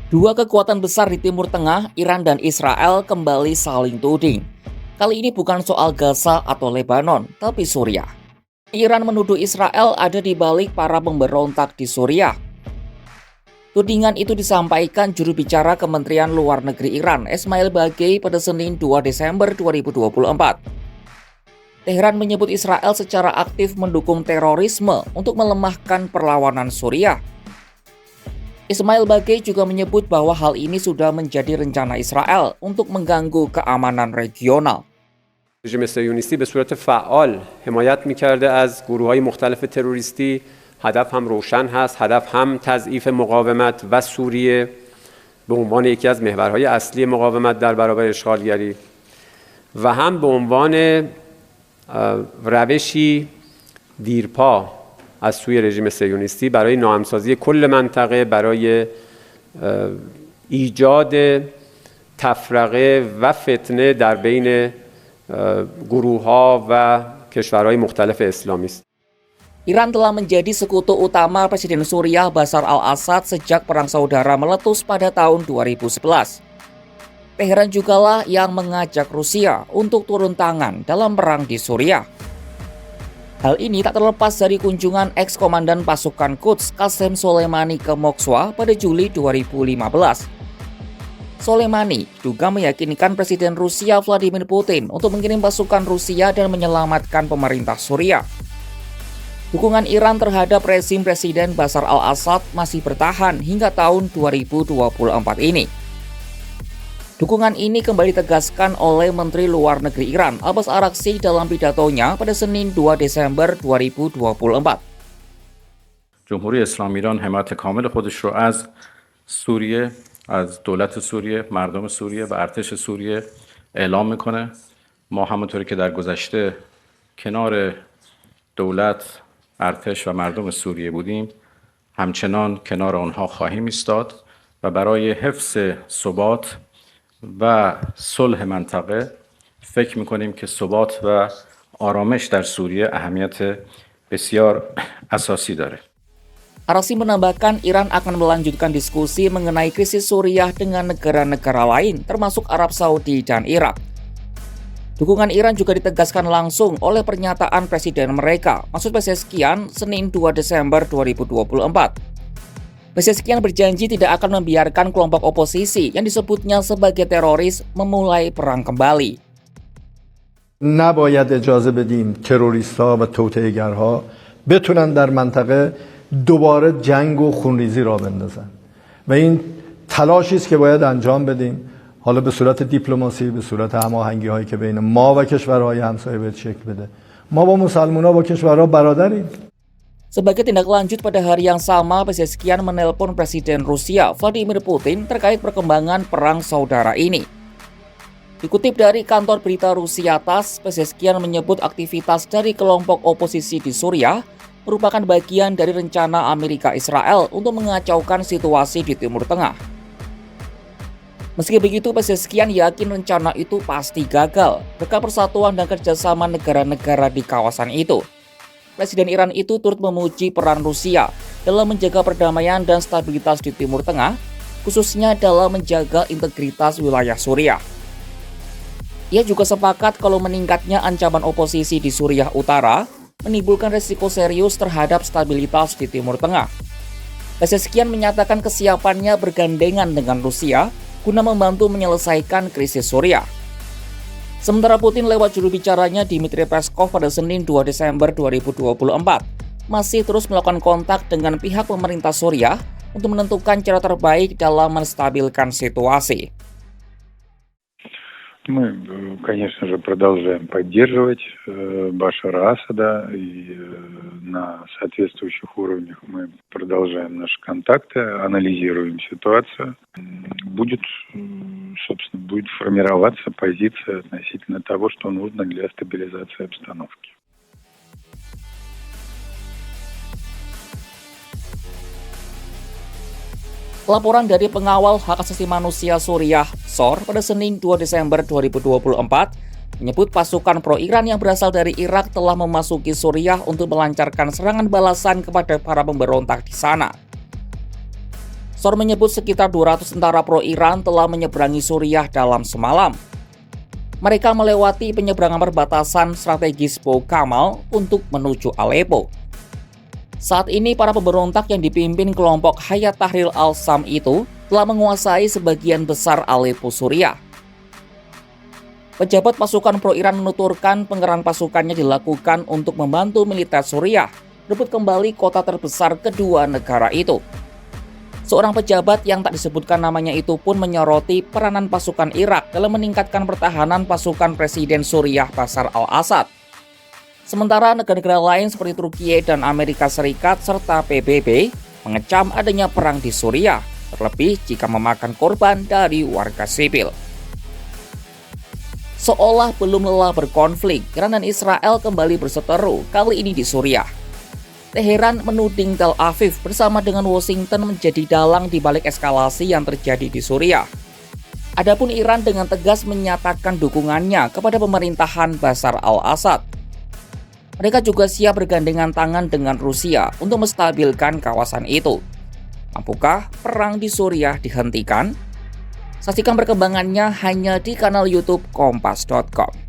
Dua kekuatan besar di Timur Tengah, Iran dan Israel, kembali saling tuding. Kali ini bukan soal Gaza atau Lebanon, tapi Suriah. Iran menuduh Israel ada di balik para pemberontak di Suriah. Tudingan itu disampaikan juru bicara Kementerian Luar Negeri Iran, Esmail Bagei, pada Senin 2 Desember 2024. Teheran menyebut Israel secara aktif mendukung terorisme untuk melemahkan perlawanan Suriah. Ismail Bagei juga menyebut bahwa hal ini sudah menjadi rencana Israel untuk mengganggu keamanan regional. رژیم صهیونیستی به صورت فعال حمایت می‌کرده از گروه‌های مختلف تروریستی. هدف هم روشن هست، هدف هم تضعیف مقاومت و سوریه به عنوان یکی از محورهای اصلی مقاومت در برابر اشغالگری و هم به عنوان روشی دیرپا از سوی رژیم صهیونیستی برای ناهمسازی کل منطقه، برای ایجاد تفرقه و فتنه در بین گروه‌ها و کشورهای مختلف اسلامی است. Iran telah menjadi sekutu utama Presiden Suriah Bashar al-Assad sejak Perang Saudara meletus pada tahun 2011. Teheran jugalah yang mengajak Rusia untuk turun tangan dalam perang di Suriah. Hal ini tak terlepas dari kunjungan ex-komandan pasukan Quds Qasem Soleimani ke Moskwa pada Juli 2015. Soleimani juga meyakinkan Presiden Rusia Vladimir Putin untuk mengirim pasukan Rusia dan menyelamatkan pemerintah Suriah. Dukungan Iran terhadap rezim Presiden Bashar al-Assad masih bertahan hingga tahun 2024 ini. Dukungan ini kembali ditegaskan oleh Menteri Luar Negeri Iran, Abbas Araghchi, dalam pidatonya pada Senin 2 Desember 2024. جمهوری اسلامی ایران حمایت کامل خودش رو از سوریه، از دولت سوریه، مردم سوریه و ارتش سوریه اعلام میکنه. ما همونطوری که در گذشته کنار دولت، ارتش و مردم سوریه بودیم، همچنان کنار آنها خواهیم ایستاد و برای حفظ ثبات و صلح منطقه فکر میکنیم که ثبات و آرامش در سوریه اهمیت بسیار اساسی داره. Araghchi menambahkan Iran akan melanjutkan diskusi mengenai krisis Suriah dengan negara-negara lain, termasuk Arab Saudi dan Irak. Dukungan Iran juga ditegaskan langsung oleh pernyataan presiden mereka, Masoud Pezeshkian, Senin 2 Desember 2024. Pezeshkian berjanji tidak akan membiarkan kelompok oposisi yang disebutnya sebagai teroris memulai perang kembali. نباید اجازه بدیم تروریست‌ها و توطئه‌گرها بتونن در منطقه دوباره جنگ و خونریزی را بندازن و این تلاشی است که باید انجام بدیم، حالا به صورت دیپلماسی، به صورت هماهنگی هایی که بین ما و کشورهای همسایه باید شکل بده. ما با مسلمان‌ها با کشورها برادریم. Sebagai tindak lanjut, pada hari yang sama Pezeshkian menelpon Presiden Rusia Vladimir Putin terkait perkembangan perang saudara ini. Dikutip dari kantor berita Rusia TASS, Pezeshkian menyebut aktivitas dari kelompok oposisi di Suriah merupakan bagian dari rencana Amerika Israel untuk mengacaukan situasi di Timur Tengah. Meski begitu, Pezeshkian yakin rencana itu pasti gagal berkat persatuan dan kerjasama negara-negara di kawasan itu. Presiden Iran itu turut memuji peran Rusia dalam menjaga perdamaian dan stabilitas di Timur Tengah, khususnya dalam menjaga integritas wilayah Suriah. Ia juga sepakat kalau meningkatnya ancaman oposisi di Suriah Utara menimbulkan resiko serius terhadap stabilitas di Timur Tengah. Pezeshkian menyatakan kesiapannya bergandengan dengan Rusia guna membantu menyelesaikan krisis Suriah. Sementara Putin lewat juru bicaranya Dmitry Peskov pada Senin 2 Desember 2024 masih terus melakukan kontak dengan pihak pemerintah Suriah untuk menentukan cara terbaik dalam menstabilkan situasi. Мы, конечно же, продолжаем поддерживать Башара Асада, и на соответствующих уровнях мы продолжаем наши контакты, анализируем ситуацию. Будет формироваться позиция относительно того, что нужно для стабилизации обстановки. Laporan dari pengawal hak asasi manusia Suriah, SOR, pada Senin 2 Desember 2024 menyebut pasukan pro-Iran yang berasal dari Irak telah memasuki Suriah untuk melancarkan serangan balasan kepada para pemberontak di sana. SOR menyebut sekitar 200 tentara pro-Iran telah menyeberangi Suriah dalam semalam. Mereka melewati penyeberangan perbatasan strategis Bou Kamal untuk menuju Aleppo. Saat ini para pemberontak yang dipimpin kelompok Hayat Tahrir al-Sham itu telah menguasai sebagian besar Aleppo, Suriah. Pejabat pasukan pro-Iran menuturkan pengerahan pasukannya dilakukan untuk membantu militer Suriah rebut kembali kota terbesar kedua negara itu. Seorang pejabat yang tak disebutkan namanya itu pun menyoroti peranan pasukan Irak dalam meningkatkan pertahanan pasukan Presiden Suriah Bashar al-Assad. Sementara negara-negara lain seperti Turkiye dan Amerika Serikat serta PBB mengecam adanya perang di Suriah, terlebih jika memakan korban dari warga sipil. Seolah belum lelah berkonflik, Iran dan Israel kembali berseteru, kali ini di Suriah. Teheran menuding Tel Aviv bersama dengan Washington menjadi dalang di balik eskalasi yang terjadi di Suriah. Adapun Iran dengan tegas menyatakan dukungannya kepada pemerintahan Bashar al-Assad. Mereka juga siap bergandengan tangan dengan Rusia untuk menstabilkan kawasan itu. Mampukah perang di Suriah dihentikan? Saksikan perkembangannya hanya di kanal YouTube Kompas.com.